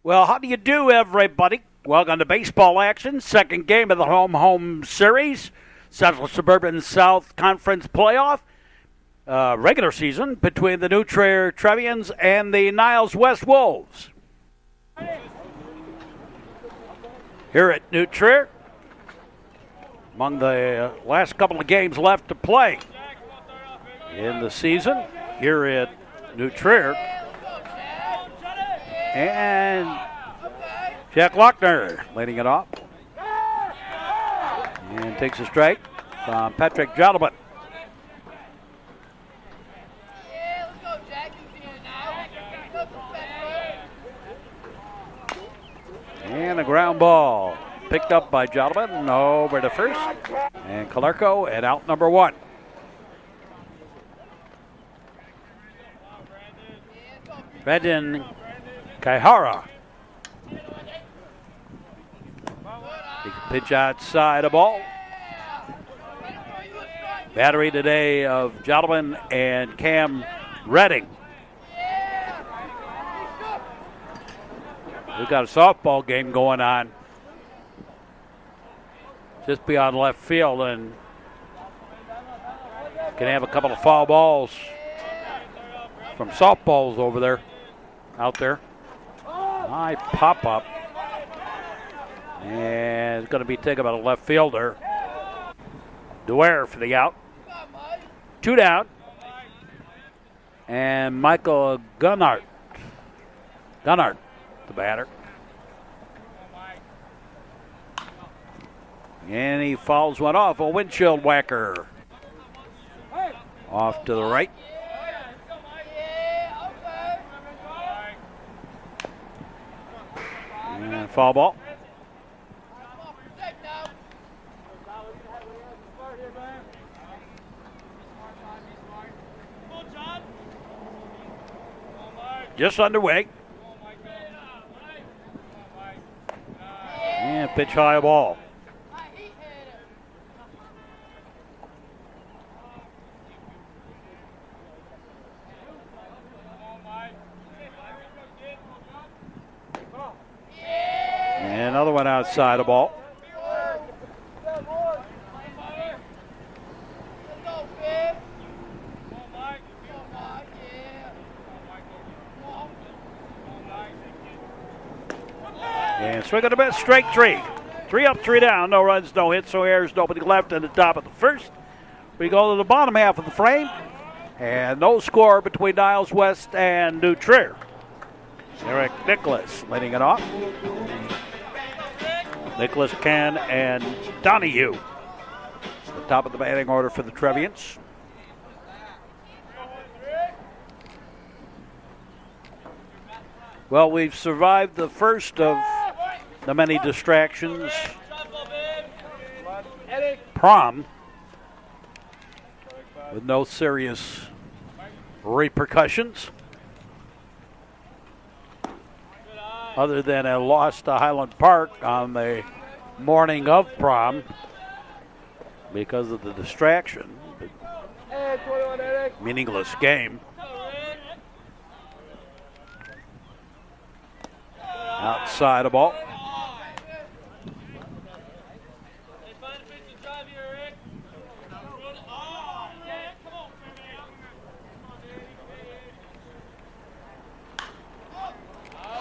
Well, how do you do, everybody? Welcome to baseball action. Second game of the home series. Central Suburban South Conference playoff. Regular season between the new Trier Trevians and the Niles West Wolves. Here at New Trier, among the last couple of games left to play in the season here at New Trier. And Jack Lochner leading it off. And takes a strike from Patrick Jolliman. And a ground ball picked up by Jolliman over to first. And Kalerko at out number one. Brandon Kaihara. Big pitch outside a ball. Battery today of Jolliman and Cam Redding. We've got a softball game going on just beyond left field, and can have a couple of foul balls from softballs over there, out there. High pop up, and it's going to be taken by the left fielder. Dwyer for the out. Two down, and Michael Gunnart, the batter. And he fouls one off, a windshield whacker. Off to the right. And foul ball. Just underway. And pitch high ball. And another one outside the ball. And swing on the best, strike three. 3 up, 3 down, no runs, no hits, no errors, nobody left in the top of the first. We go to the bottom half of the frame, and no score between Niles West and New Trier. Eric Nicholas leading it off. Nicholas, Can, and Donahue. The top of the batting order for the Trevians. Well, we've survived the first of the many distractions. Prom, with no serious repercussions, other than a loss to Highland Park on the morning of prom because of the distraction. Meaningless game. Outside the ball.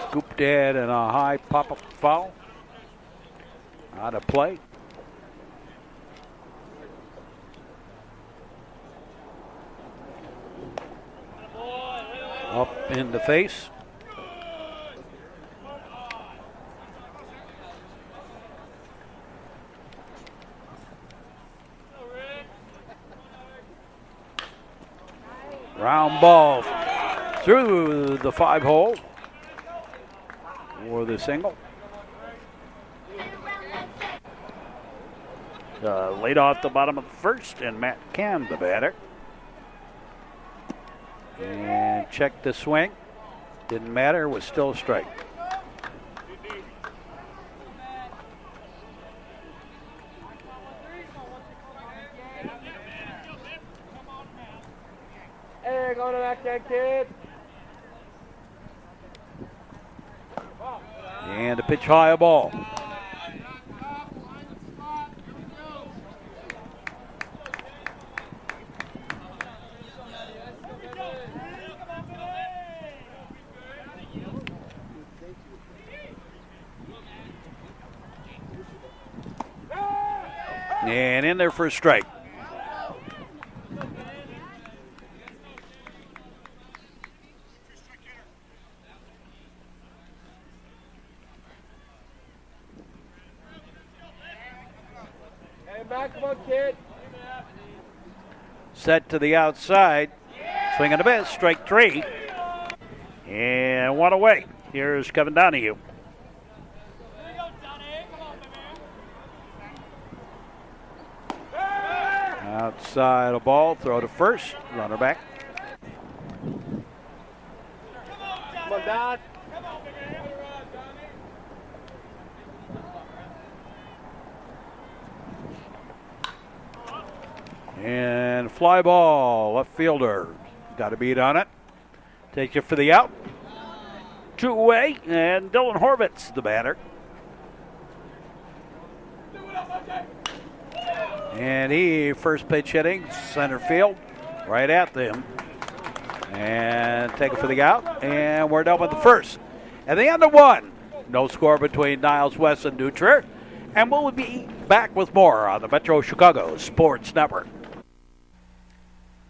Scoop dead and a high pop-up foul. Out of play. Up in the face. Round ball through the 5-hole for the single. Laid off the bottom of the first, and Matt Cam, the batter. And checked the swing. Didn't matter, was still a strike. Hey, go to that kid. And a pitch high, a ball. And in there for a strike. Come on, kid. Set to the outside. Swing and a miss. Strike 3. And one away. Here's Kevin Donahue. Outside a ball. Throw to first. Runner back. Come on, Don. And fly ball, left fielder. Got a beat on it. Takes it for the out. 2 away, and Dylan Horvitz, the batter. And he first pitch hitting, center field, right at them. And take it for the out, and we're done with the first. At the end of 1, no score between Niles West and New Trier. And we'll be back with more on the Metro Chicago Sports Network.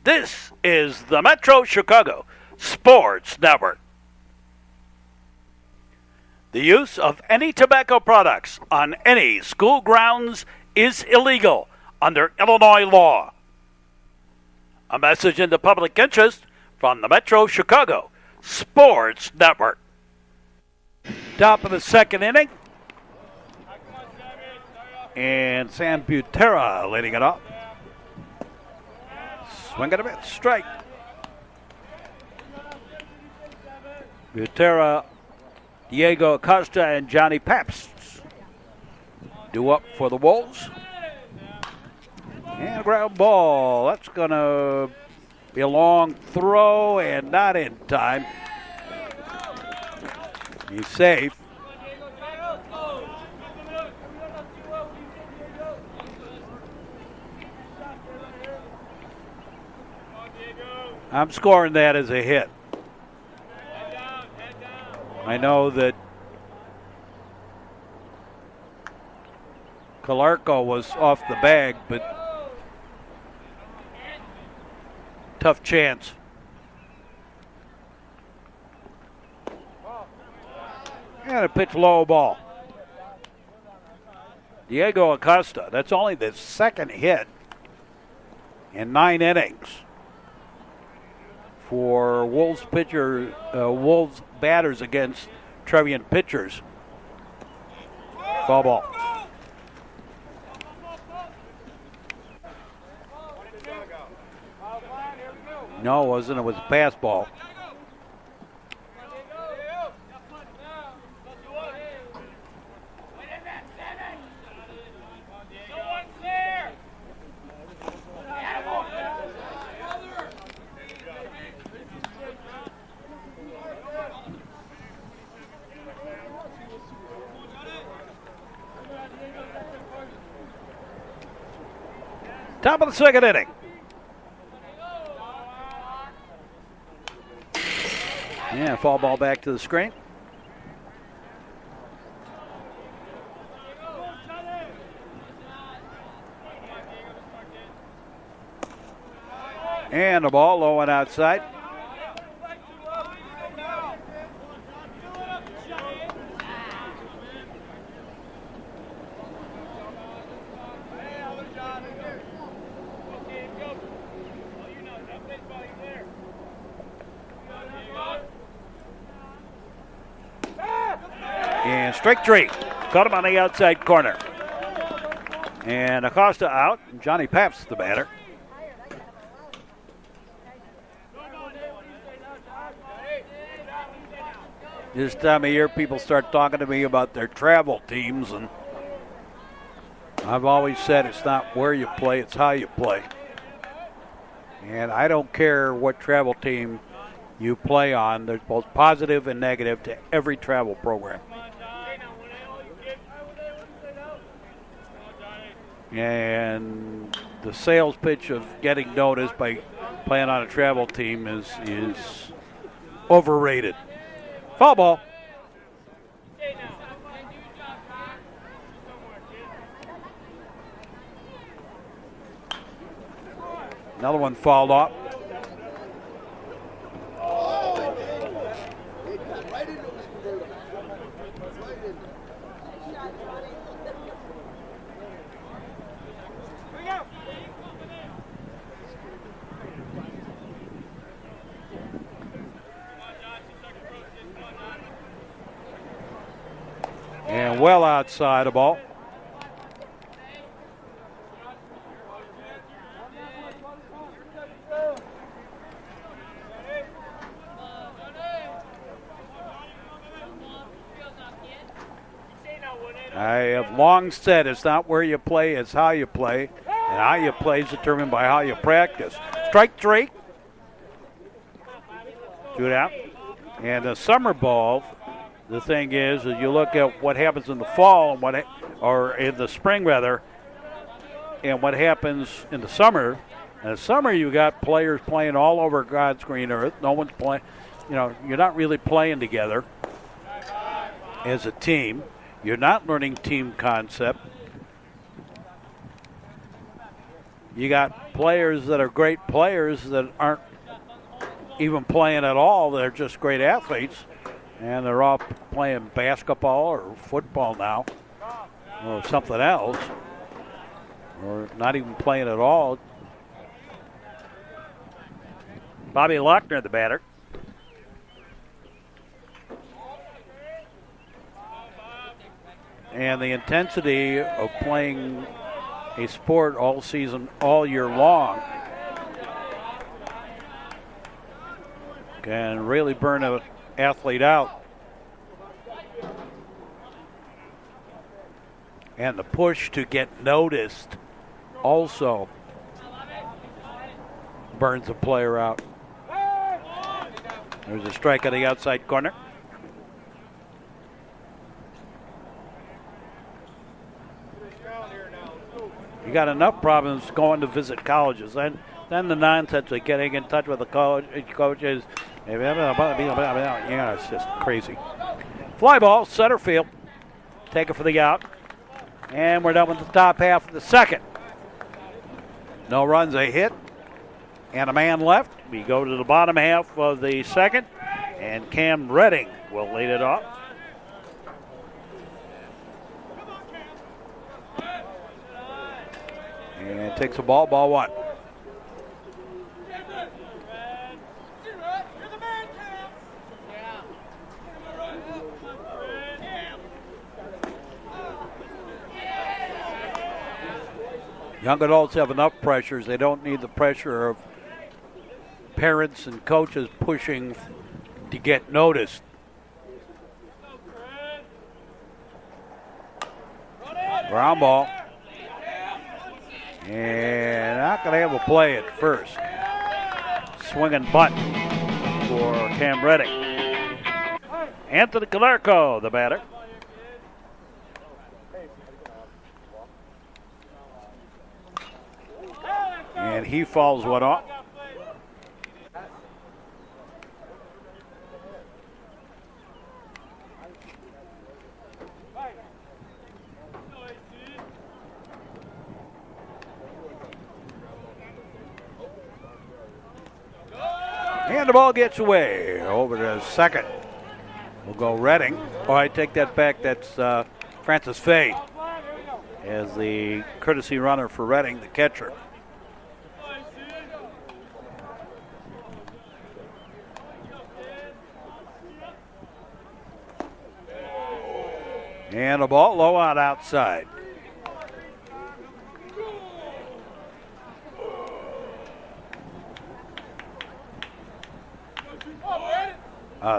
This is the Metro Chicago Sports Network. The use of any tobacco products on any school grounds is illegal under Illinois law. A message in the public interest from the Metro Chicago Sports Network. Top of the second inning. And Sam Butera leading it off. Swing and a miss, strike. Butera, Diego Acosta, and Johnny Pabst due up for the Wolves. And a ground ball. That's going to be a long throw and not in time. He's safe. I'm scoring that as a hit. I know that Calarco was off the bag, but tough chance. And a pitch low ball. Diego Acosta, that's only the second hit in 9 innings for Wolves batters against Trevian pitchers. Foul ball. No, it wasn't. It was a pass ball. Top of the second inning. Yeah, foul ball back to the screen. And the ball low and outside. And strike 3. Caught him on the outside corner. And Acosta out. Johnny Pabst the batter. This time of year, people start talking to me about their travel teams, and I've always said it's not where you play, it's how you play. And I don't care what travel team you play on. There's both positive and negative to every travel program. And the sales pitch of getting noticed by playing on a travel team is overrated. Foul ball. Another one fouled off. And well outside the ball. I have long said it's not where you play, it's how you play. And how you play is determined by how you practice. Strike three. 2 out. And the summer ball, the thing is you look at what happens in the fall and or in the spring rather, and what happens in the summer. In the summer, you got players playing all over God's green earth. No one's playing. You're not really playing together as a team. You're not learning team concept. You got players that are great players that aren't even playing at all. They're just great athletes, and they're all playing basketball or football now or something else, or not even playing at all. Bobby Lochner, the batter. And the intensity of playing a sport all season, all year long, can really burn an athlete out. And the push to get noticed also burns a player out. There's a strike on the outside corner. You got enough problems going to visit colleges. Then the nonsense of getting in touch with the coaches. Yeah, it's just crazy. Fly ball, center field. Take it for the out. And we're done with the top half of the second. No runs, a hit, and a man left. We go to the bottom half of the second, and Cam Redding will lead it off. And takes a ball one. Young adults have enough pressures. They don't need the pressure of parents and coaches pushing to get noticed. Ground ball. And not going to have a play at first. Swinging bunt for Cam Redding. Anthony Calarco, the batter. And he fouls one off. And the ball gets away over to second. We'll go Redding. Oh, I take that back. That's Francis Fay as the courtesy runner for Redding, the catcher. And a ball low out outside.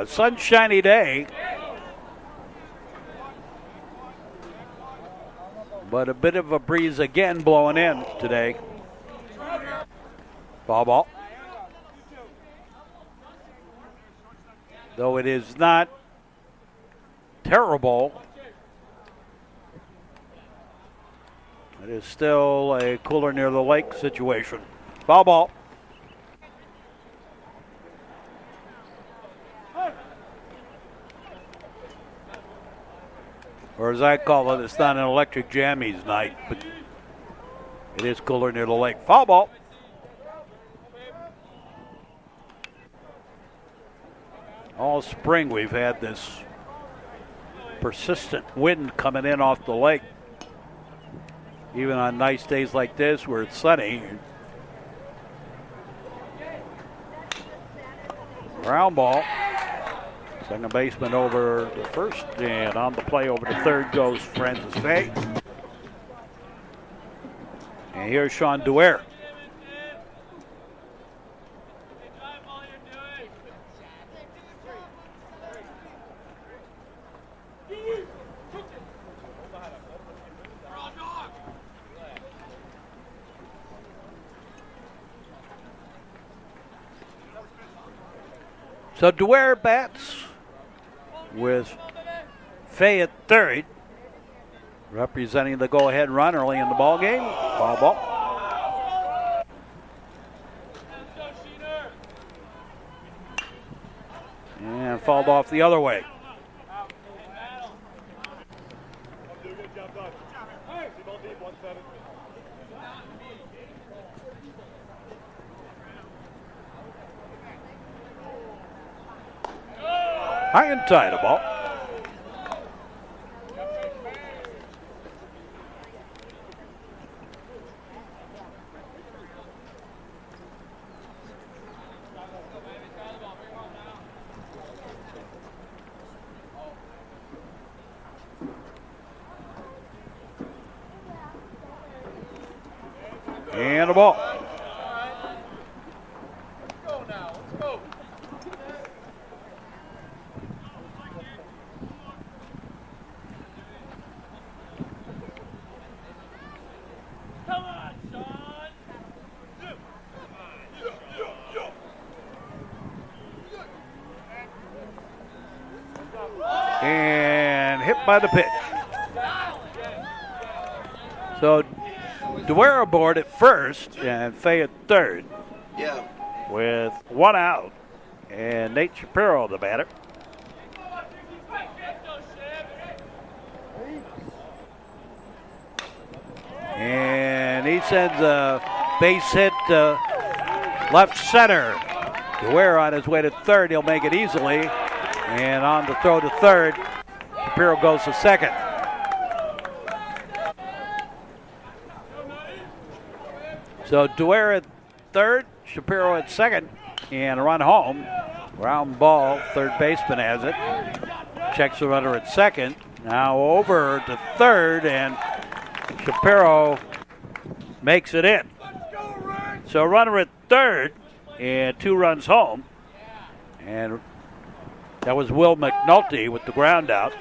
Sunshiny day, but a bit of a breeze again blowing in today. Ball. Though it is not terrible, It is still a cooler near the lake situation. Foul ball. Or as I call it, it's not an electric jammies night, but it is cooler near the lake. Foul ball. All spring we've had this persistent wind coming in off the lake. Even on nice days like this where it's sunny. Ground ball. Second baseman over to first, and on the play over to third goes Francis Fay. And here's Sean Duer. So Duer bats with Fay at third, representing the go-ahead run early in the ball game. Foul ball. And fouled off the other way. High and tight, a ball. And a ball. And hit by the pitch. So Duer aboard at first and Fay at third. Yeah. With one out. And Nate Shapiro, the batter. And he sends a base hit to left center. Duer on his way to third. He'll make it easily. And on the throw to third, Shapiro goes to second. So Duer at third, Shapiro at second, and a run home. Ground ball, third baseman has it. Checks the runner at second. Now over to third, and Shapiro makes it in. So runner at third, and 2 runs home. And that was Will McNulty with the ground out.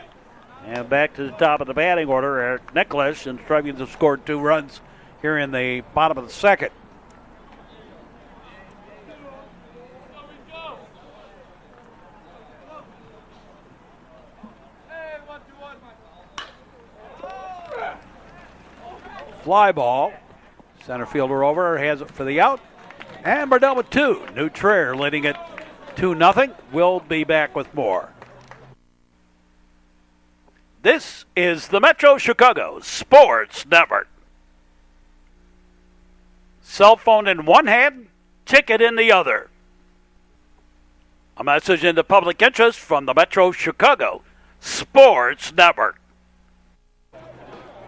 And back to the top of the batting order, Eric Nicholas, and the Trevians have scored 2 runs here in the bottom of the second. Fly ball. Center fielder over, has it for the out. And Burdell with 2. New Trier leading it 2-0. We'll be back with more. This is the Metro Chicago Sports Network. Cell phone in one hand, ticket in the other. A message in the public interest from the Metro Chicago Sports Network.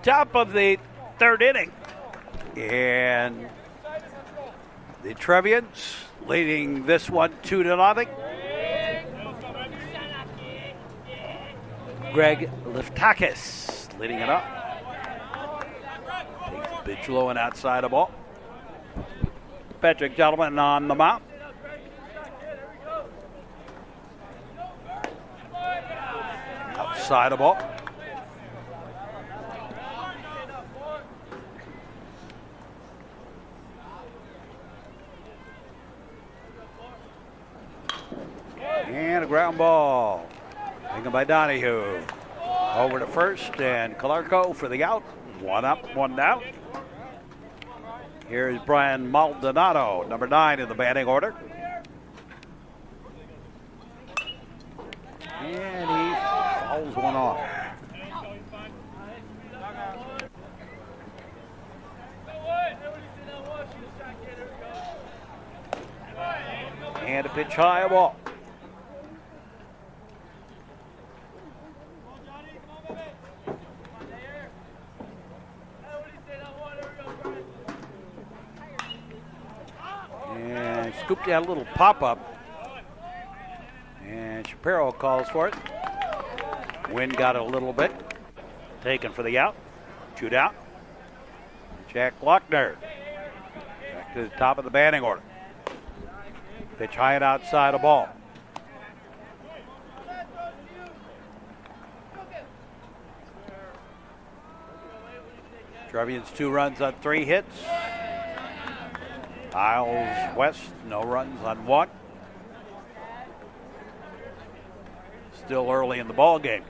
Top of the third inning. And the Trevians leading this one 2-0. Greg Liftakis leading it up. Takes the pitch low and outside the ball. Patrick Gentleman on the mound. Outside the ball. And a ground ball. Taken by Donahue. Over to first, and Calarco for the out. 1 up, 1 down. Here's Brian Maldonado, number 9 in the batting order. And he fouls one off. And a pitch high, a ball. And scooped out a little pop-up. And Shapiro calls for it. Wind got it a little bit. Taken for the out. Shoot out. Jack Lochner. Back to the top of the batting order. Pitch high and outside a ball. Trevians 2 runs on 3 hits. Niles West, no runs on 1. Still early in the ball game.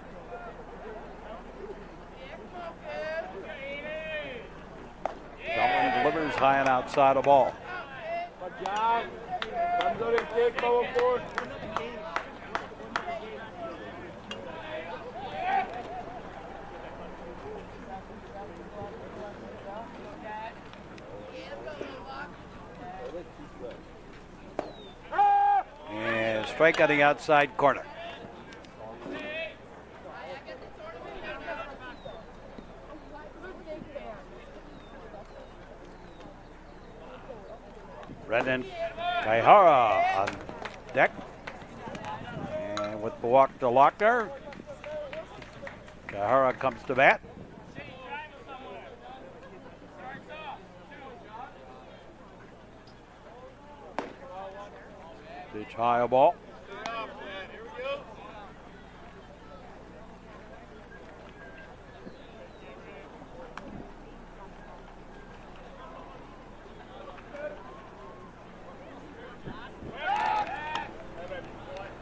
Dublin delivers high and outside a ball. Good job. I'm going to kick going forward. And strike on the outside corner. Brendan Kaihara on deck. And with the walk to Lochner. Kaihara comes to bat. Pitch high, a ball.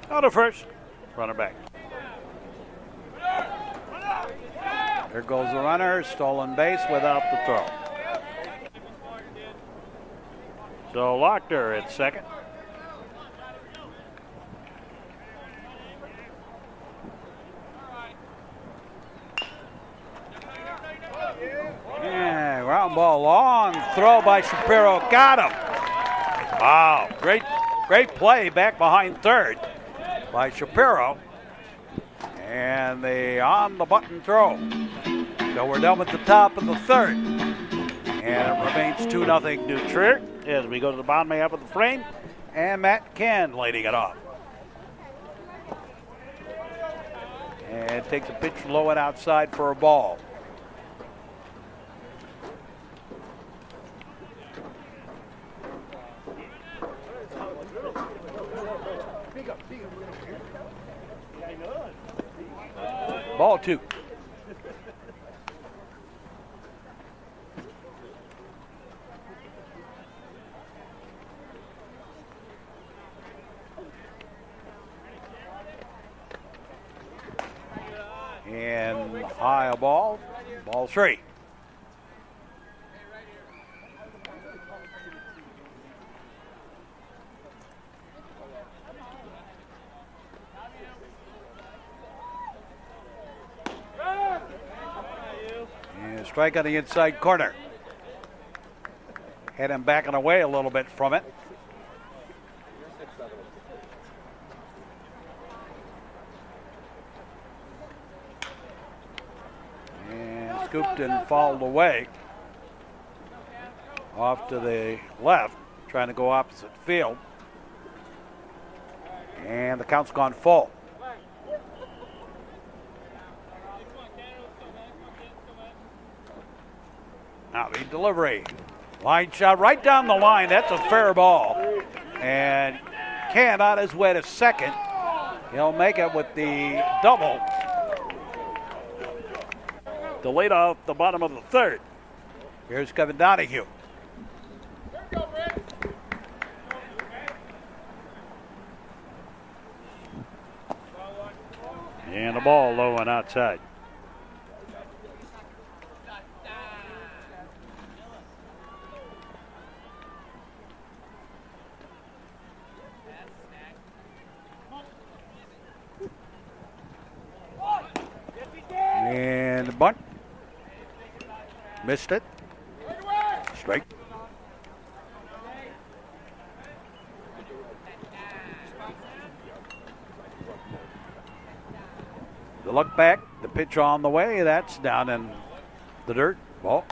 Out of first, runner back. There goes the runner, stolen base without the throw. So Lochner at second. Yeah, ground ball, long throw by Shapiro, got him. Wow, great play back behind third by Shapiro. And the on-the-button throw. So we're done with the top of the third. And it remains 2-0 New Trier as we go to the bottom half of the frame. And Matt Ken leading it off. And takes a pitch low and outside for a ball. Ball 2. And high a ball. Ball 3. And strike on the inside corner. Had him backing away a little bit from it. And scooped and fouled away. Off to the left, trying to go opposite field. And the count's gone full. Now the delivery. Line shot right down the line. That's a fair ball. And Ken on his way to second. He'll make it with the double. To lead off the bottom of the third. Here's Kevin Donahue. And the ball low and outside. bunt. Missed it. Strike. The look back, the pitch on the way, that's down in the dirt. Ball.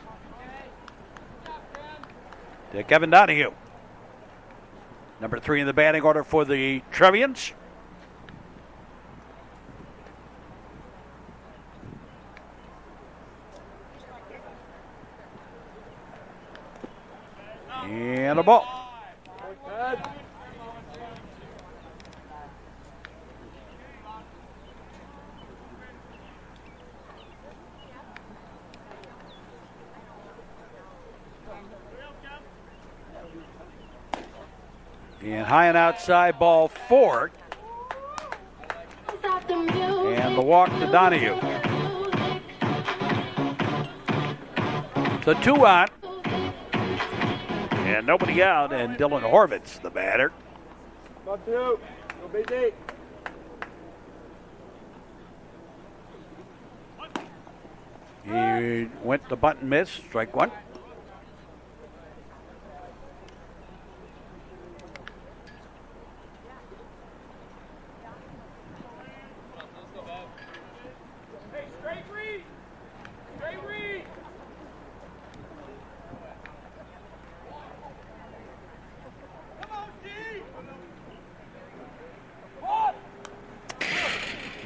To Kevin Donahue. Number 3 in the batting order for the Trevians. And a ball. And high and outside, ball 4. And the walk to Donahue. So 2 on. And nobody out, and Dylan Horvitz, the batter. Go 2. Go busy. He went to bunt and miss. Strike 1.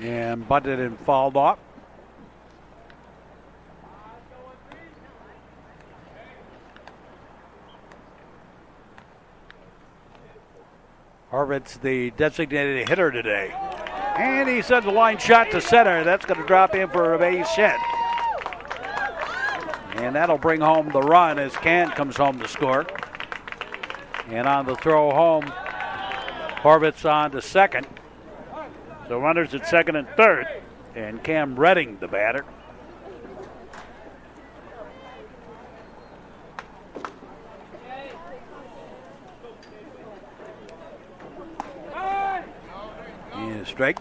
And bunted and fouled off. Horvitz, the designated hitter today. And he sends a line shot to center. That's going to drop in for a base hit. And that'll bring home the run as Can comes home to score. And on the throw home, Horvitz on to second. So runners at second and third. And Cam Redding, the batter. And strike.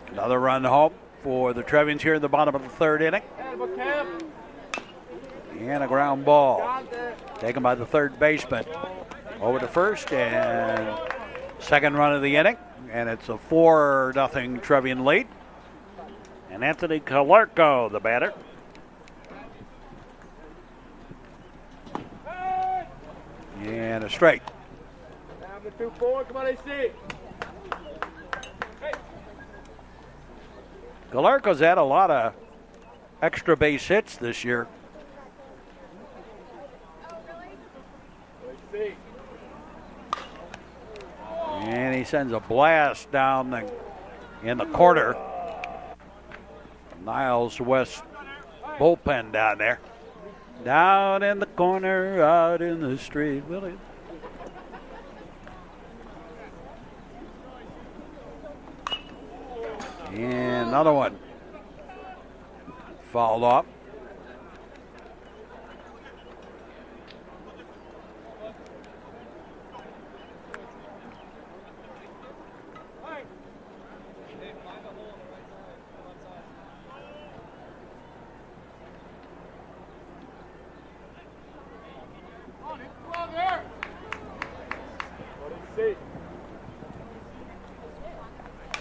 Another run home for the Trevians here in the bottom of the 3rd inning. And a ground ball taken by the 3rd baseman. Over to first and second run of the inning. And it's a 4-0 Trevian lead. And Anthony Calarco, the batter. And a strike. Down to 2-4. Come on, AC. Calarco's had a lot of extra base hits this year. And he sends a blast down in the corner. Niles West bullpen down there. Down in the corner, out in the street. Willie. And another one. Fouled off.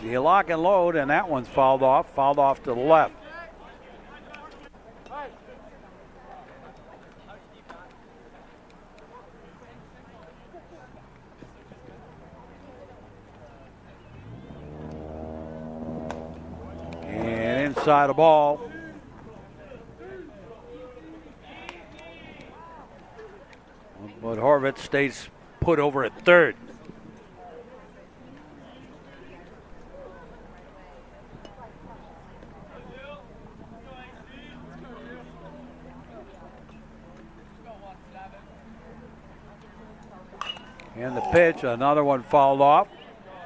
You lock and load, and that one's fouled off to the left. And inside the ball. But Horvitz stays put over at third. And the pitch, another one fouled off.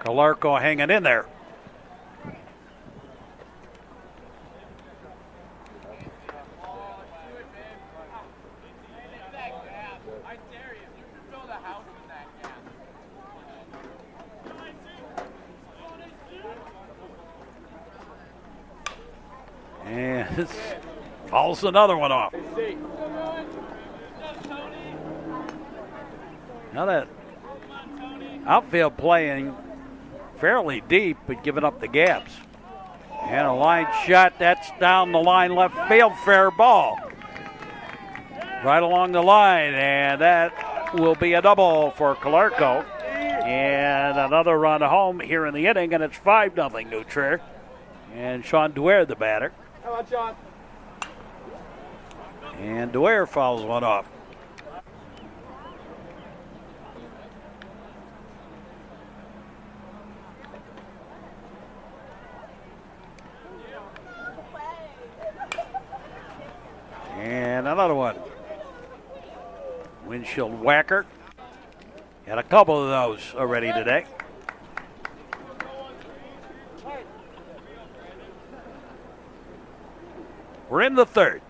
Calarco hanging in there. Just fouls another one off. Now that outfield playing fairly deep, but giving up the gaps. And a line shot, that's down the line left field, fair ball. Right along the line, and that will be a double for Calarco. And another run home here in the inning, and it's 5-0 New Trier. And Sean Dwyer, the batter. Come on, Sean. And Dwyer fouls one off. And another one. Windshield whacker. Had a couple of those already today. We're in the third.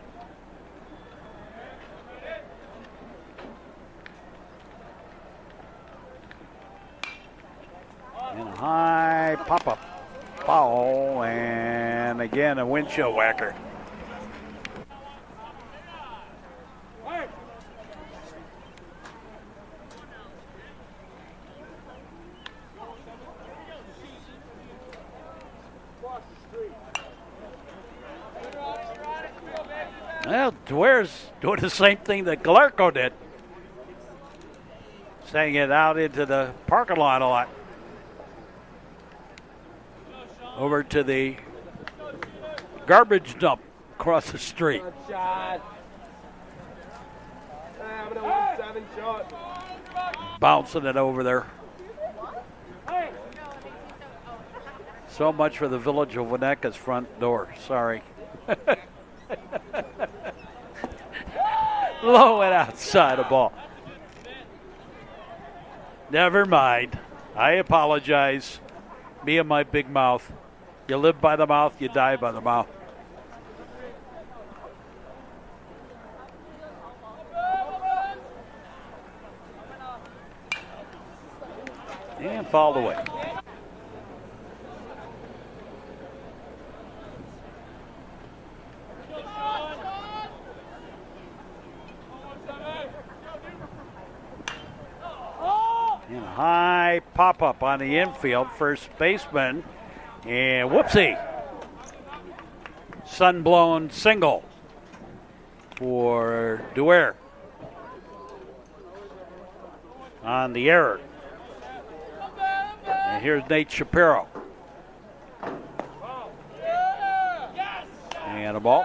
And a high pop-up foul, and again a windshield whacker. Well, Dwyer's doing the same thing that Calarco did. Sending it out into the parking lot a lot. Over to the garbage dump across the street. Bouncing it over there. So much for the Village of Winnebago's front door. Sorry. Low and outside the ball. Never mind. I apologize. Me and my big mouth. You live by the mouth, you die by the mouth. And fouled away. And a high pop-up on the infield, first baseman. And whoopsie. Sun-blown single for Dwyer on the error. And here's Nate Shapiro. And a ball.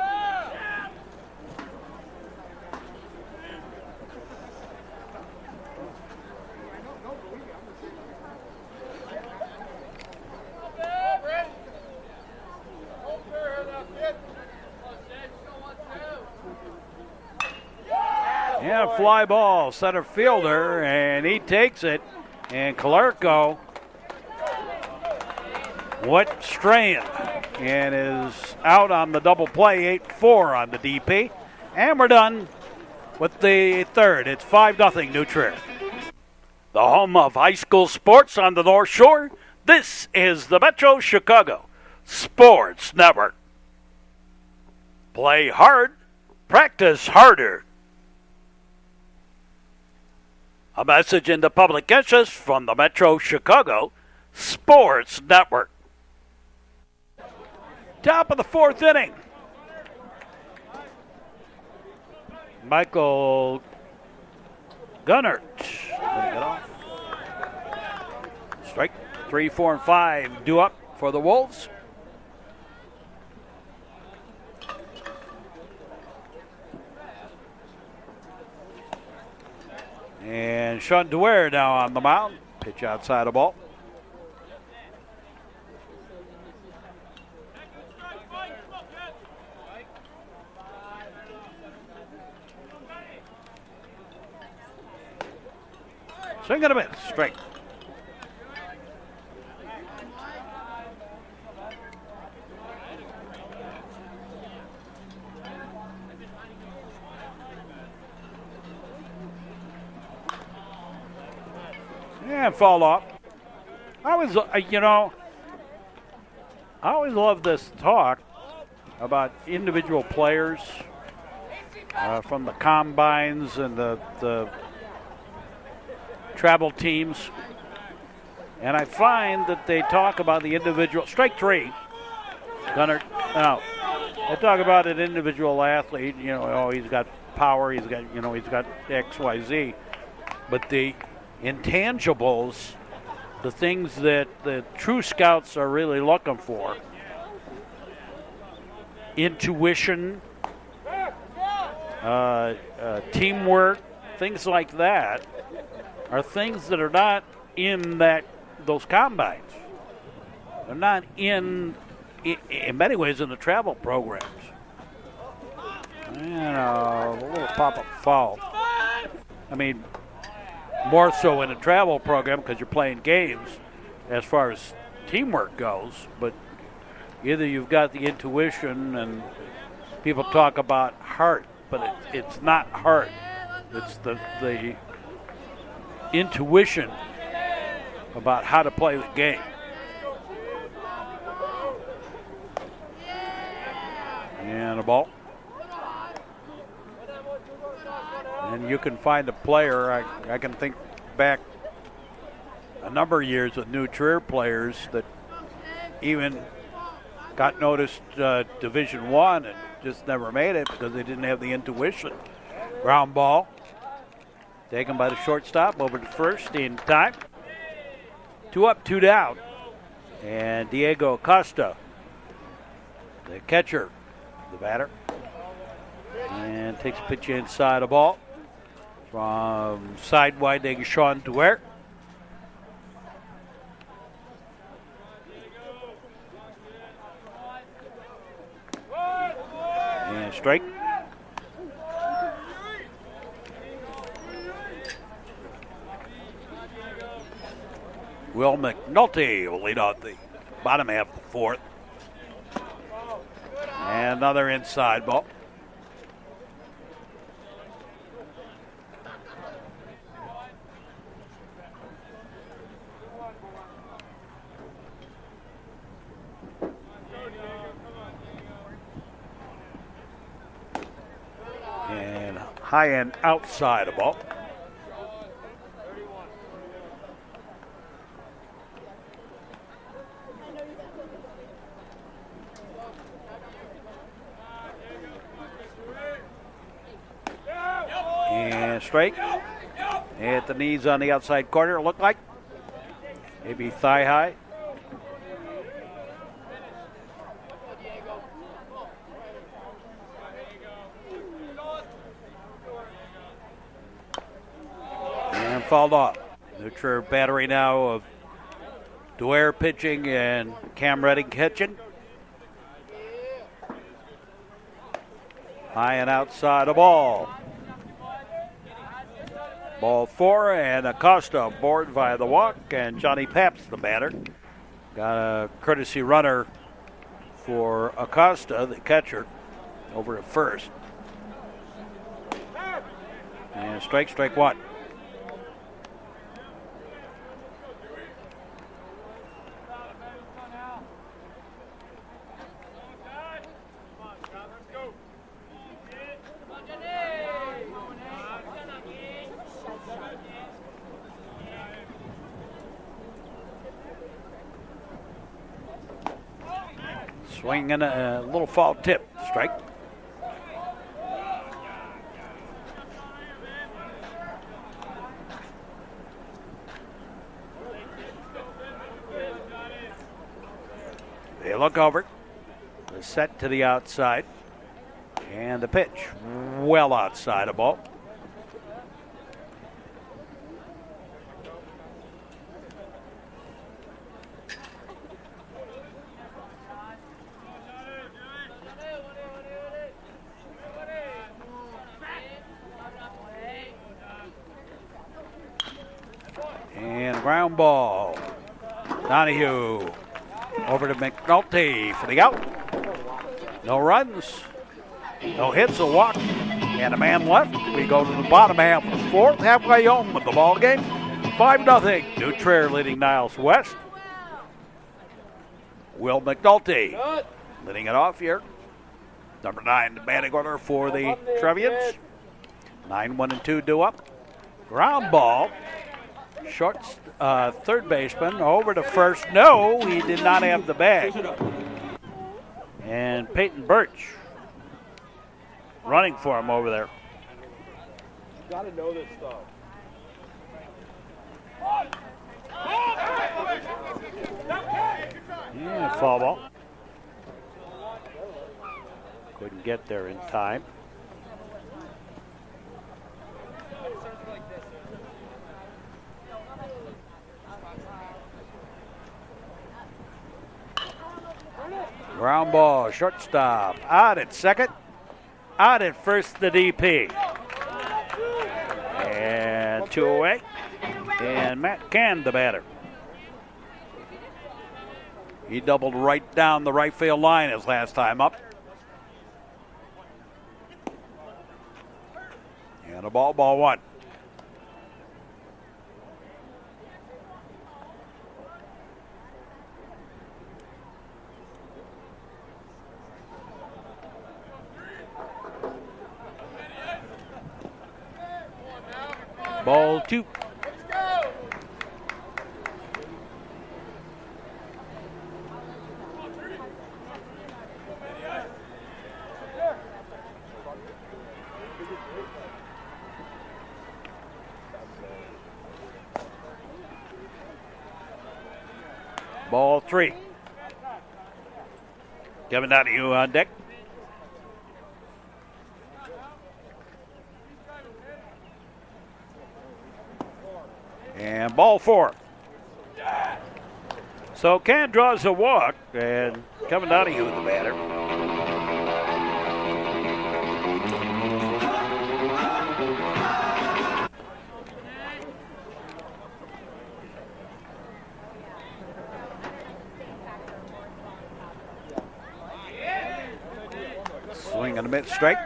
And a fly ball, center fielder, and he takes it. And Calarco, what straying, and is out on the double play, 8-4 on the DP. And we're done with the third. It's 5-0 New Trier. The home of high school sports on the North Shore. This is the Metro Chicago Sports Network. Play hard, practice harder. A message in the public interest from the Metro Chicago Sports Network. Top of the fourth inning. Michael Gunnert. Get off. Strike 3, 4, and 5 due up for the Wolves. And Sean Dwyer now on the mound. Pitch outside the ball. Swing and a miss. Strike. And fall off. I always love this talk about individual players from the combines and the travel teams. And I find that they talk about the individual. Strike three. Gunner. Now, they talk about an individual athlete. You know, oh, he's got power. He's got X, Y, Z. But the intangibles, the things that the true scouts are really looking for, intuition, teamwork, things like that, are things that are not in those combines. They're not in many ways in the travel programs. And a little pop-up foul. I mean, more so in a travel program because you're playing games as far as teamwork goes, but either you've got the intuition, and people talk about heart, but it's not heart. It's the intuition about how to play the game. And a ball. And you can find a player, I can think back a number of years with new Trier players that even got noticed Division I and just never made it because they didn't have the intuition. Ground ball. Taken by the shortstop over to first in time. 2 up, 2 down. And Diego Acosta, the catcher, the batter. And takes a pitch inside a ball from side winding Sean Duer. And strike. Will McNulty will lead out the bottom half of the fourth. And another inside ball. And high and outside a ball. And straight. At the knees on the outside corner, it looked like. Maybe thigh high. And fouled off. Neutral battery now of Duer pitching and Cam Redding catching. High and outside a ball. Ball 4, and Acosta aboard via the walk, and Johnny Paps the batter. Got a courtesy runner for Acosta, the catcher, over at first. And strike one. Swinging a little foul tip. Strike. They look over. The set to the outside. And the pitch. Well outside a ball. And ground ball. Donahue over to McNulty for the out. No runs, no hits, a walk, and a man left. We go to the bottom half of the fourth, halfway home with the ball game. 5-0. New Trier leading Niles West. Will McNulty leading it off here. Number 9, the batting order for the Trevians. 9-1-2 due up. Ground ball. Short third baseman over to first. No, he did not have the bag. And Peyton Birch running for him over there. You got to know this stuff. Yeah, foul ball. Couldn't get there in time. Ground ball, shortstop, out at second, out at first the DP. And 2 away. And Matt Cann, the batter. He doubled right down the right field line his last time up. And a ball 1. Ball 2. Ball 3. Kevin Donahue on deck. And ball 4. So Cann draws a walk, and Kevin Donahue the batter. Swing and a mid strike.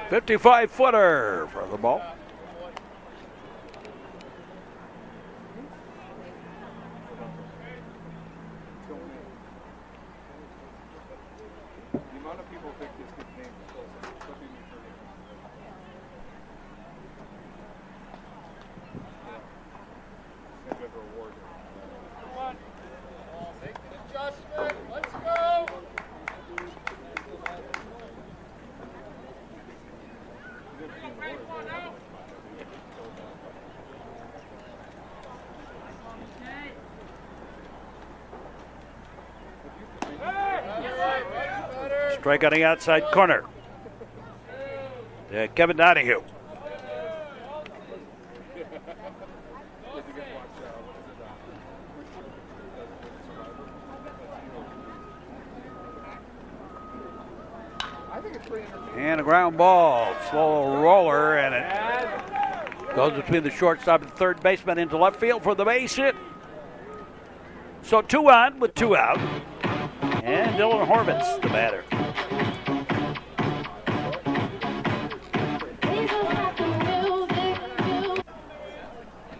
.55-footer for the ball. Strike on the outside corner. Kevin Donahue. And a ground ball. Slow roller, and it goes between the shortstop and the third baseman into left field for the base hit. So 2 on with 2 out. And Dylan Horvitz, the batter.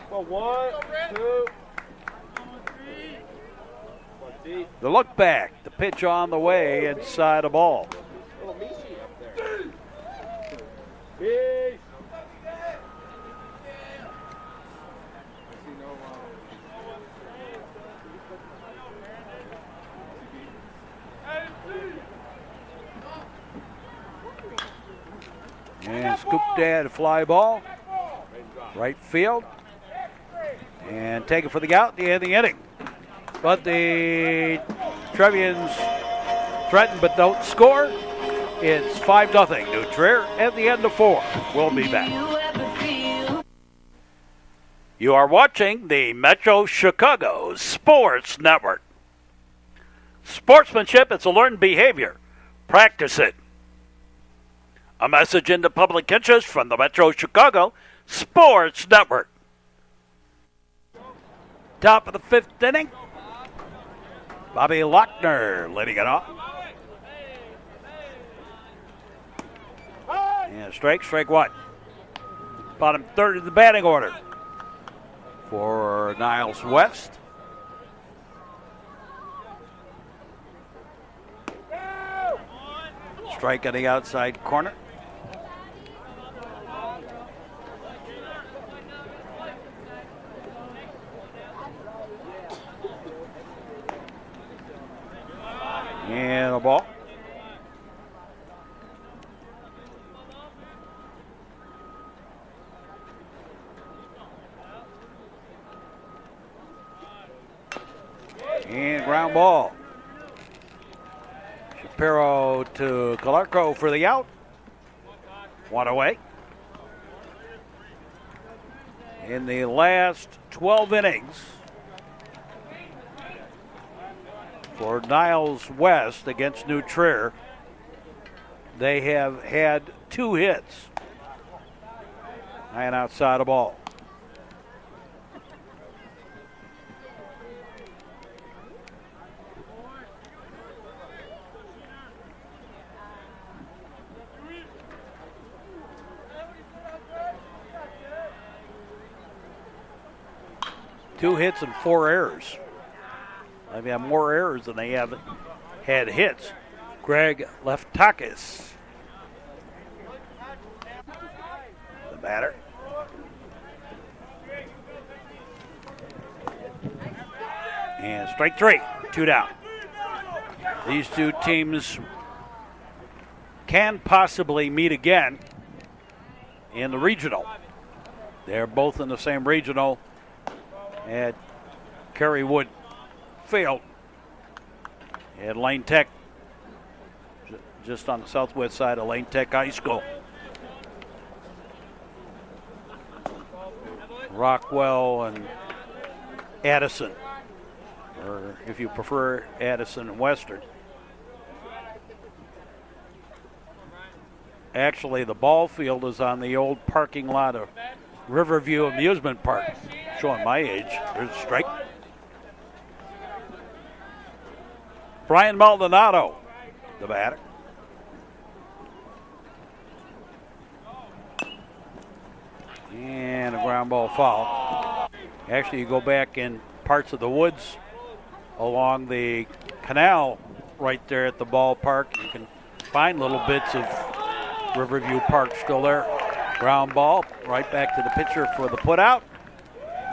Well, 1, 2. The look back, the pitch on the way inside a ball. Little Michi up there. Peace. And scooped at a fly ball. Right field. And taken for the out at the end of the inning. But the Trevians threaten but don't score. It's 5-0 New Trier at the end of 4. We'll be back. You are watching the Metro Chicago Sports Network. Sportsmanship is a learned behavior. Practice it. A message into public interest from the Metro Chicago Sports Network. Top of the 5th inning. Bobby Lochner leading it off. And strike one. Bottom third of the batting order for Niles West. Strike on the outside corner. And a ball. And ground ball. Shapiro to Calarco for the out. One away. In the last 12 innings for Niles West against New Trier, they have had 2 hits and outside a ball. Two hits and 4 errors. They've had more errors than they have had hits. Greg Leftakis, the batter. And strike 3, 2 down. These two teams can possibly meet again in the regional. They're both in the same regional at Kerrywood Field at Lane Tech, just on the southwest side of Lane Tech High School. Rockwell and Addison, or if you prefer, Addison and Western. Actually, the ball field is on the old parking lot of Riverview Amusement Park. Showing my age. There's a strike. Brian Maldonado, the batter. And a ground ball foul. Actually, you go back in parts of the woods along the canal right there at the ballpark, you can find little bits of Riverview Park still there. Ground ball right back to the pitcher for the putout.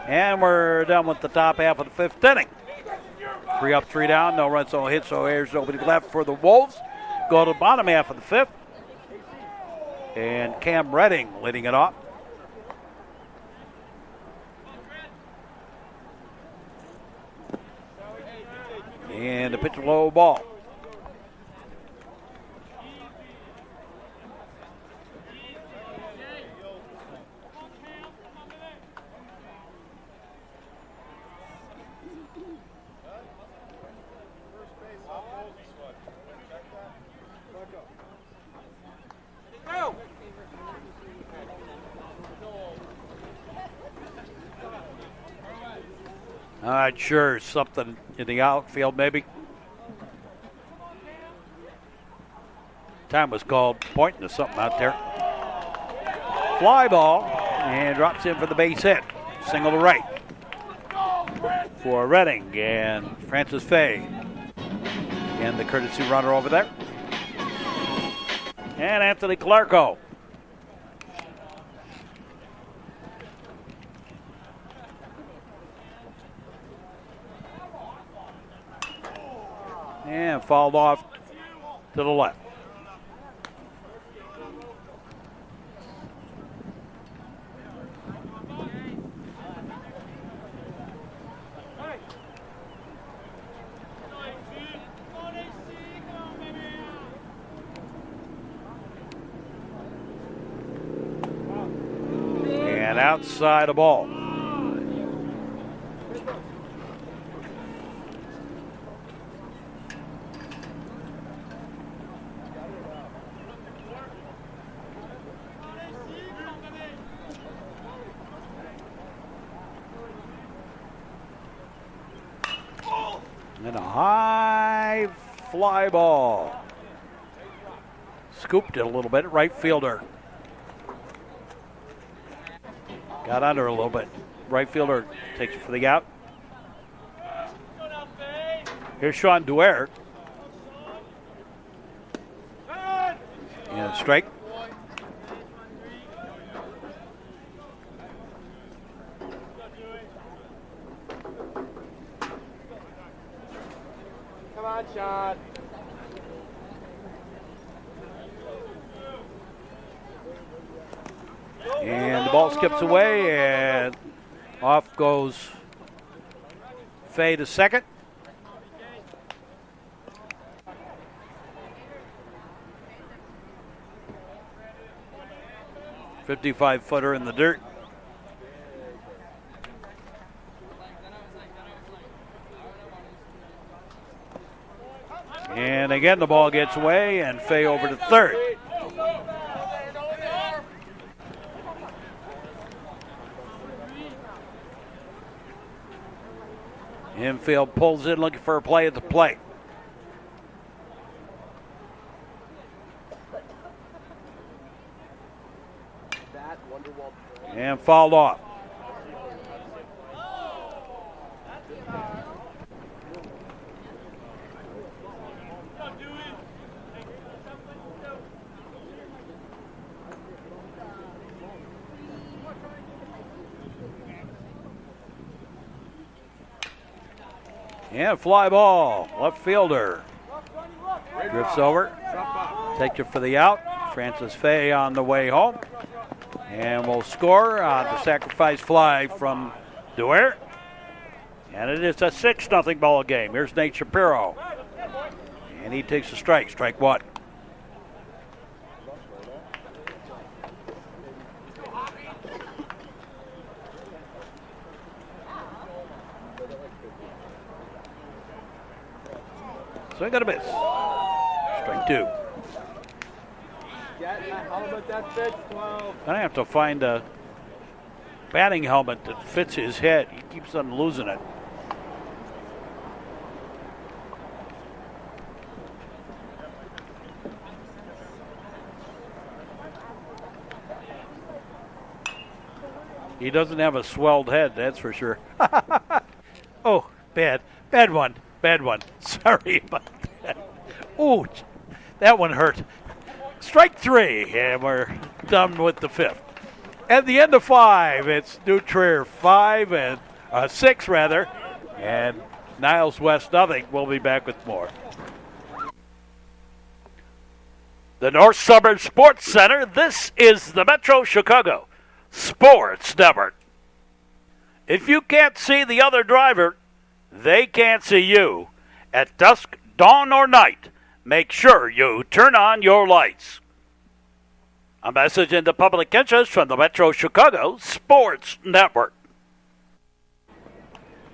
And we're done with the top half of the 5th inning. 3 up, 3 down, no runs, no hits, no errors, nobody left for the Wolves. Go to the bottom half of the 5th. And Cam Redding leading it off. And the pitch low ball. Not sure, something in the outfield maybe. Time was called, pointing to something out there. Fly ball, and drops in for the base hit. Single to right for Redding and Francis Fay. And the courtesy runner over there. And Anthony Calarco. And fouled off to the left. And outside a ball. And a high fly ball. Scooped it a little bit. Right fielder Got under a little bit. Right fielder takes it for the out. Here's Sean Dwyer. And strike. Come on, Sean. And the ball skips away, and off goes Fay to second. .55-footer in the dirt. And again, the ball gets away, and Fay over to third. Infield pulls in, looking for a play at the plate. And fouled off. And fly ball, left fielder. Drifts over, takes it for the out. Francis Fay on the way home. And will score on the sacrifice fly from Dwyer. And it is a 6-0 ball game. Here's Nate Shapiro. And he takes a strike, strike one. Swing and a miss. Strike two. Helmet that fits, 12. I have to find a batting helmet that fits his head. He keeps on losing it. He doesn't have a swelled head, that's for sure. Oh, bad one. Sorry about that. Ooh, that one hurt. Strike three, and we're done with the fifth. At the end of five, it's New Trier 5 and 6 rather, and Niles West nothing. We'll be back with more. The North Suburb Sports Center. This is the Metro Chicago Sports Network. If you can't see the other driver, they can't see you. At dusk, dawn, or night, make sure you turn on your lights. A message in the public interest from the Metro Chicago Sports Network.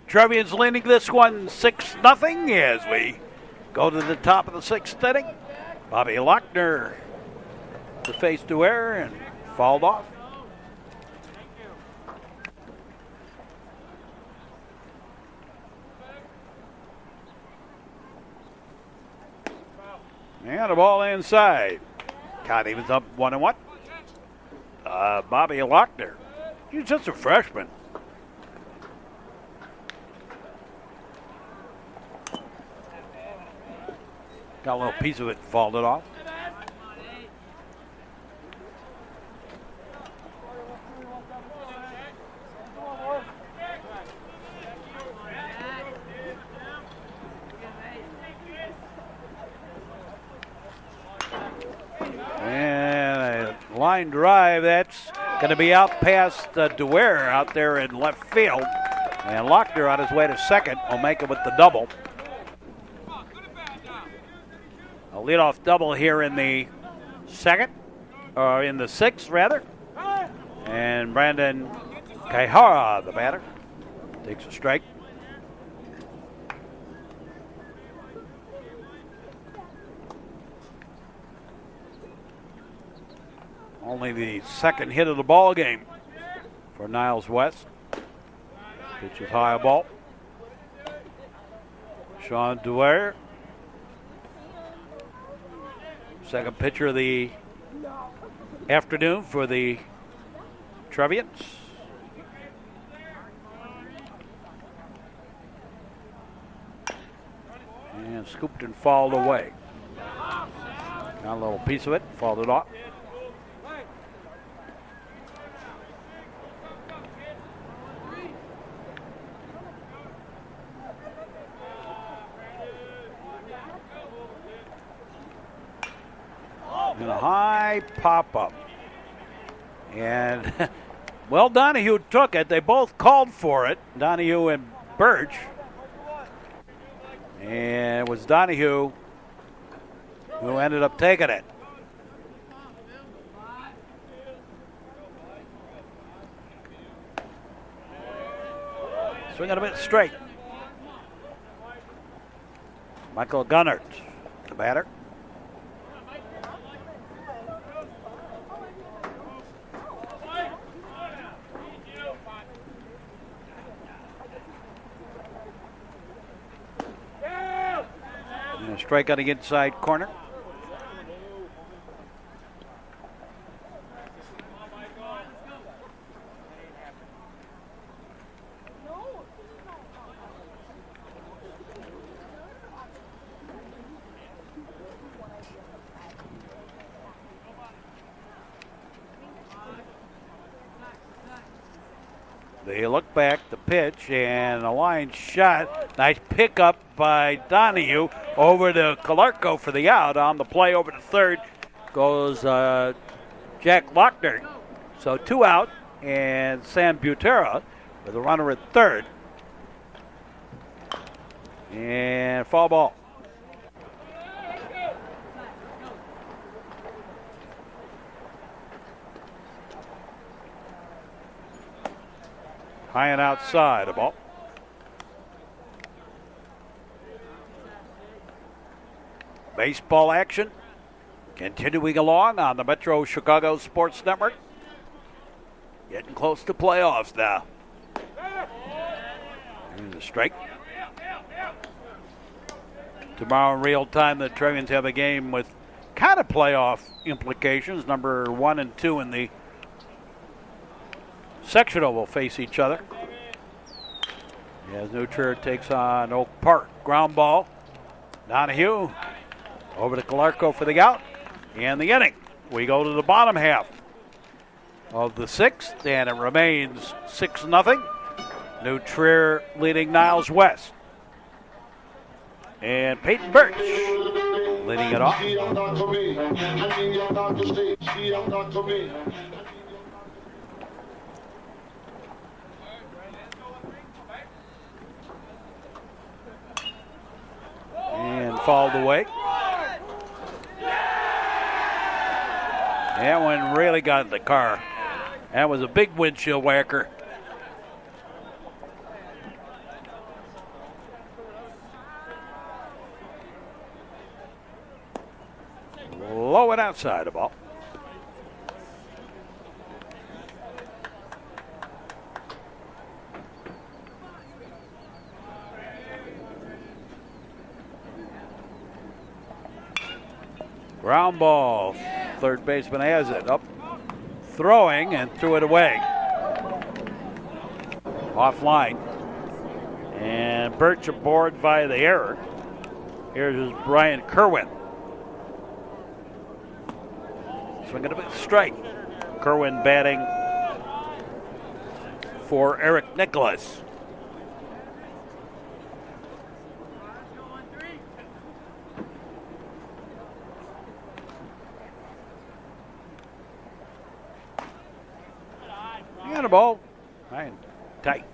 Trevians leading this one 6-0 as we go to the top of the sixth inning. Bobby Lochner to face Dwyer and fouled off. And a ball inside. God, he was up 1-1. Bobby Lochner. He's just a freshman. Got a little piece of it, fouled it off. And a line drive, that's going to be out past Dwyer out there in left field. And Lochner on his way to second will make it with the double. A leadoff double here in the second, or in the sixth rather. And Brandon Kaihara, the batter, takes a strike. Only the second hit of the ball game for Niles West. Pitches high a ball. Sean Dwyer. Second pitcher of the afternoon for the Trevians. And scooped and fouled away. Got a little piece of it, fouled it off. And a high pop-up. And, well, Donahue took it. They both called for it, Donahue and Birch. And it was Donahue who ended up taking it. Swinging a bit straight. Michael Gunnert, the batter. And a strike on the inside corner. They look back, the pitch, and a line shot. Nice pickup by Donahue over to Calarco for the out. On the play over to third goes Jack Lochner. So 2 out, and Sam Butera with a runner at third. And foul ball. High and outside, a ball. Baseball action continuing along on the Metro Chicago Sports Network. Getting close to playoffs now. And the strike. Tomorrow in real time, the Trevians have a game with kind of playoff implications. Number 1 and 2 in the sectional will face each other. As New Trier takes on Oak Park. Ground ball. Donahue over to Calarco for the out. And the inning. We go to the bottom half of the 6th, and it remains 6-0. New Trier leading Niles West. And Peyton Birch leading it off. And fouled away. That one really got in the car. That was a big windshield whacker. Low and outside the ball. Ground ball. Third baseman has it. Up, throwing, and threw it away. Offline. And Birch aboard via the error. Here's Brian Kerwin. Swinging a big strike. Kerwin batting for Eric Nicholas. And a ball. High and tight.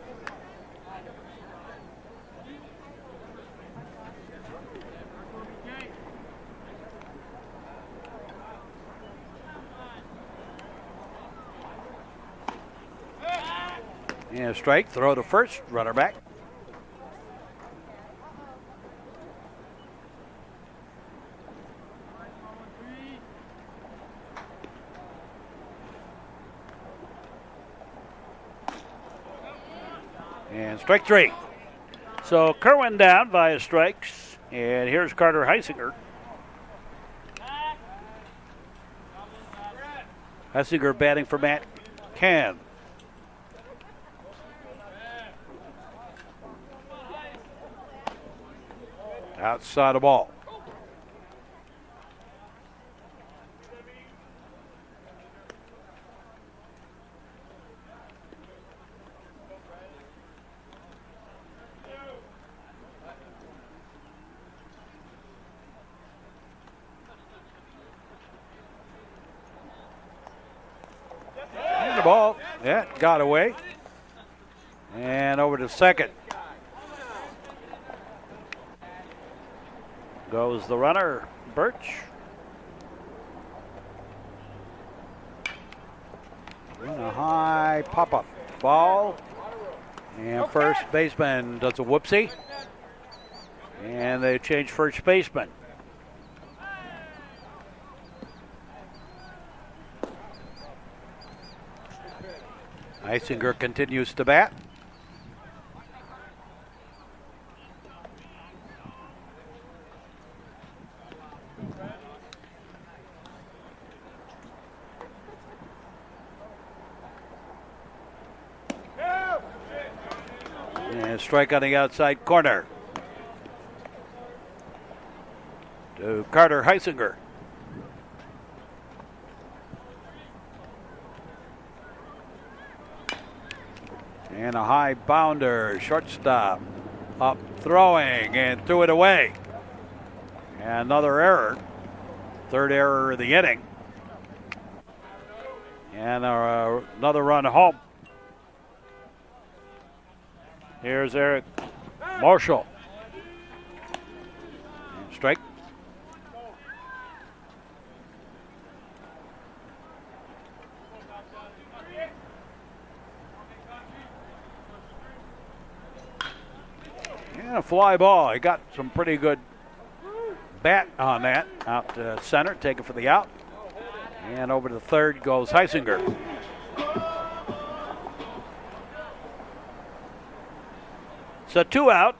And a strike, throw to first, runner back. And strike 3. So Kerwin down via strikes, and here's Carter Heisinger. Heisinger batting for Matt Can. outside the ball. And the ball, yeah, got away. And over to second. Goes the runner, Birch. And a high pop-up ball. And first baseman does a whoopsie. And they change first baseman. Heisinger continues to bat. And strike on the outside corner to Carter Heisinger. And a high bounder, shortstop, up throwing and threw it away. And another error, third error of the inning. And another run home. Here's Eric Marshall. And strike. And a fly ball. He got some pretty good bat on that. Out to center, taken for the out. And over to third goes Heisinger. So 2 out,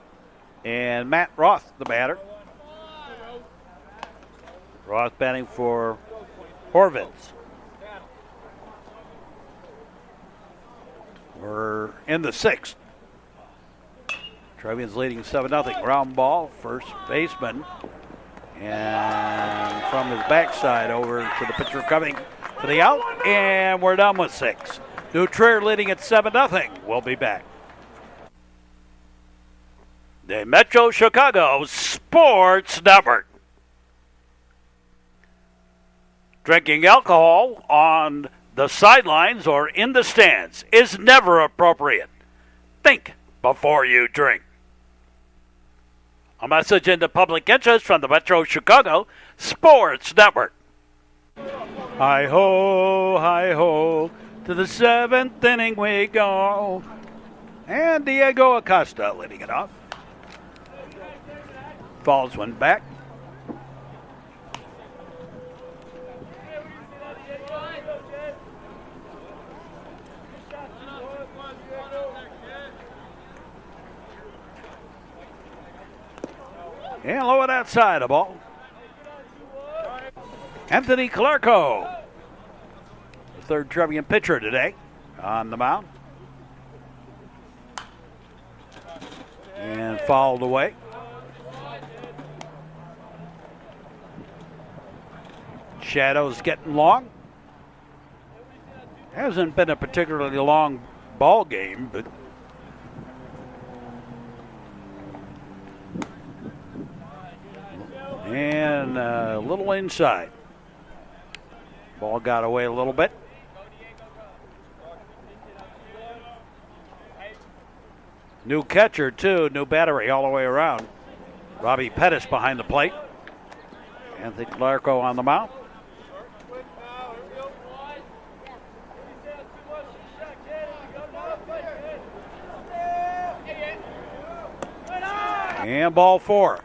and Matt Roth, the batter. Roth batting for Horvitz. We're in the 6th. Trevians leading 7-0. Ground ball, first baseman. And from his backside over to the pitcher coming for the out. And we're done with 6. New Trier leading at 7-0. We'll be back. The Metro Chicago Sports Network. Drinking alcohol on the sidelines or in the stands is never appropriate. Think before you drink. A message in the public interest from the Metro Chicago Sports Network. Hi-ho, to the 7th inning we go. And Diego Acosta leading it off. Falls one back. And low it outside the ball. Anthony Clarko, the third Trevian pitcher today on the mound. And fouled away. Shadows getting long. Hasn't been a particularly long ball game, but and a little inside. Ball got away a little bit. New catcher, too. New battery all the way around. Robbie Pettis behind the plate. Anthony Clarko on the mound. And ball 4.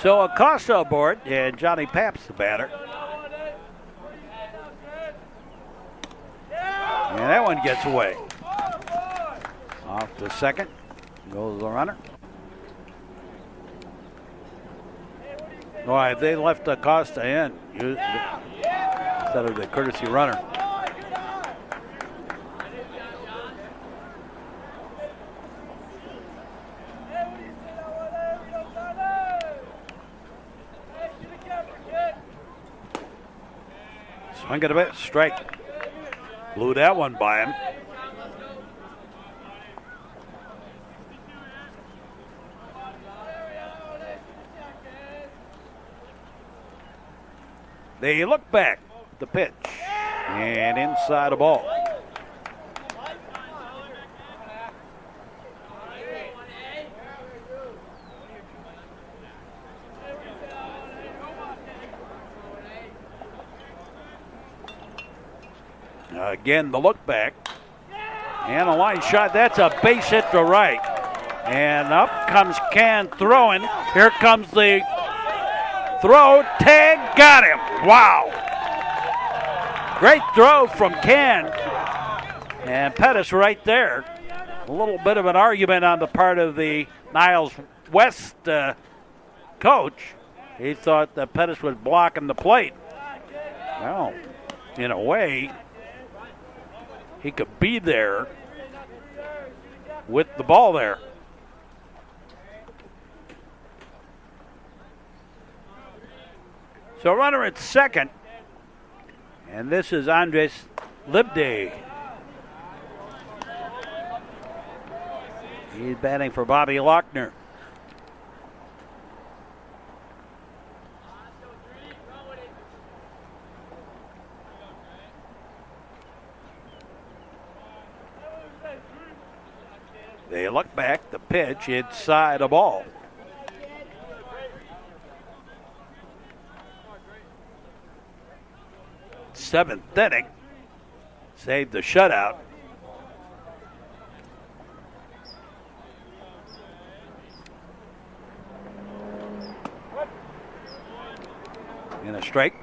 So Acosta aboard and Johnny Paps the batter. And that one gets away. Off to second goes the runner. Why, they left Acosta in instead of the courtesy runner. Swing and a miss, strike. Blew that one by him. They look back, the pitch, and inside the ball. Again, the look back. And a line shot. That's a base hit to right. And up comes Can throwing. Here comes the throw. Tag got him. Wow. Great throw from Can. And Pettis right there. A little bit of an argument on the part of the Niles West coach. He thought that Pettis was blocking the plate. Well, in a way, he could be there with the ball there. So runner at second, and this is Andres Libde. He's batting for Bobby Lochner. They look back, the pitch inside the ball. Seventh inning, saved the shutout. And a strike.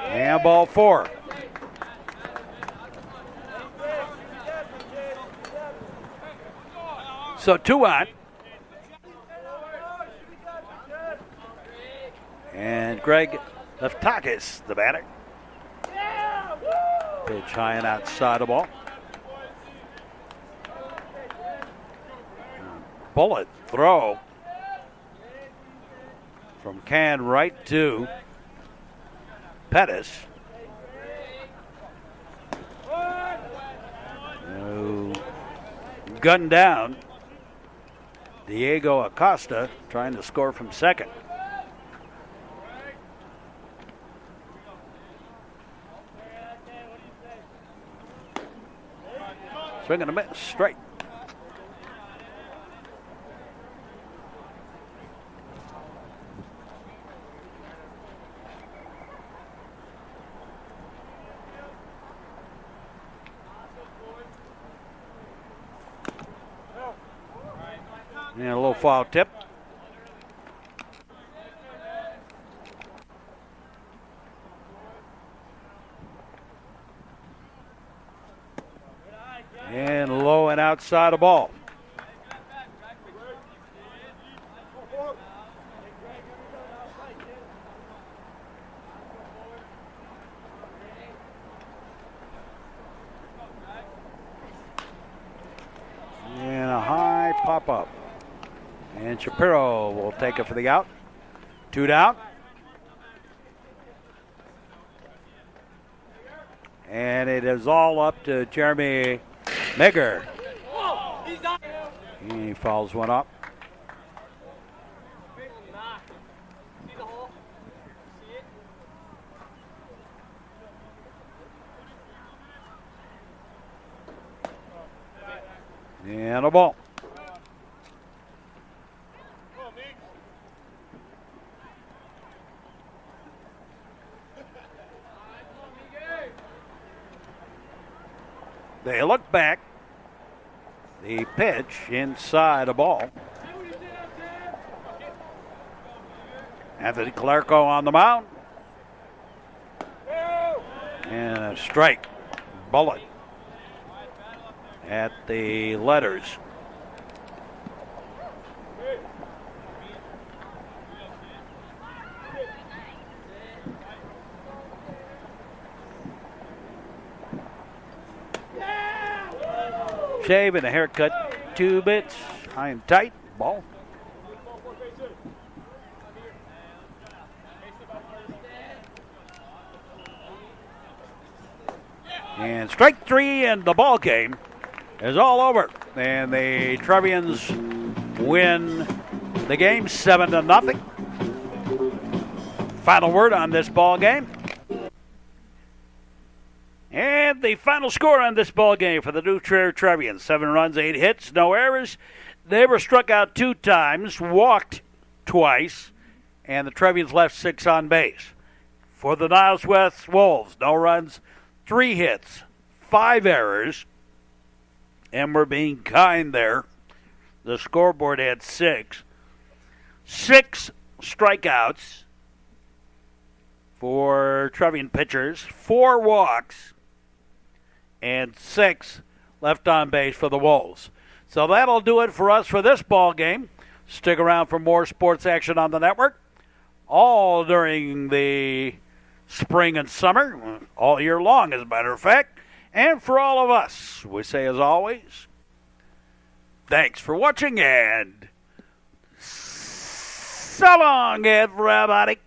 And ball four. So 2 on. And Greg Leftakis, the batter. Pitch high and outside the ball. Bullet throw from Can right to Pettis. Gunned down. Diego Acosta trying to score from second. Swing and a miss, straight. And a low foul tip. And low and outside the ball. And a high pop up. And Shapiro will take it for the out. 2 down. And it is all up to Jeremy Megger. He fouls one up. And a ball. They look back. The pitch inside the ball. Anthony Clerco on the mound. And a strike. Bullet at the letters. shave and a haircut. 2 bits. High and tight. Ball. And strike 3, and the ball game is all over. And the Trevians win the game 7-0. Final word on this ball game. And the final score on this ball game for the new Trier Trevians: 7 runs, 8 hits, no errors. They were struck out 2 times, walked twice, and the Trevians left 6 on base. For the Niles West Wolves, no runs, 3 hits, 5 errors, and we're being kind there. The scoreboard had 6. 6 strikeouts for Trevian pitchers, 4 walks, and 6 left on base for the Wolves. So that'll do it for us for this ball game. Stick around for more sports action on the network, all during the spring and summer, all year long, as a matter of fact. And for all of us, we say as always, thanks for watching, and so long, everybody.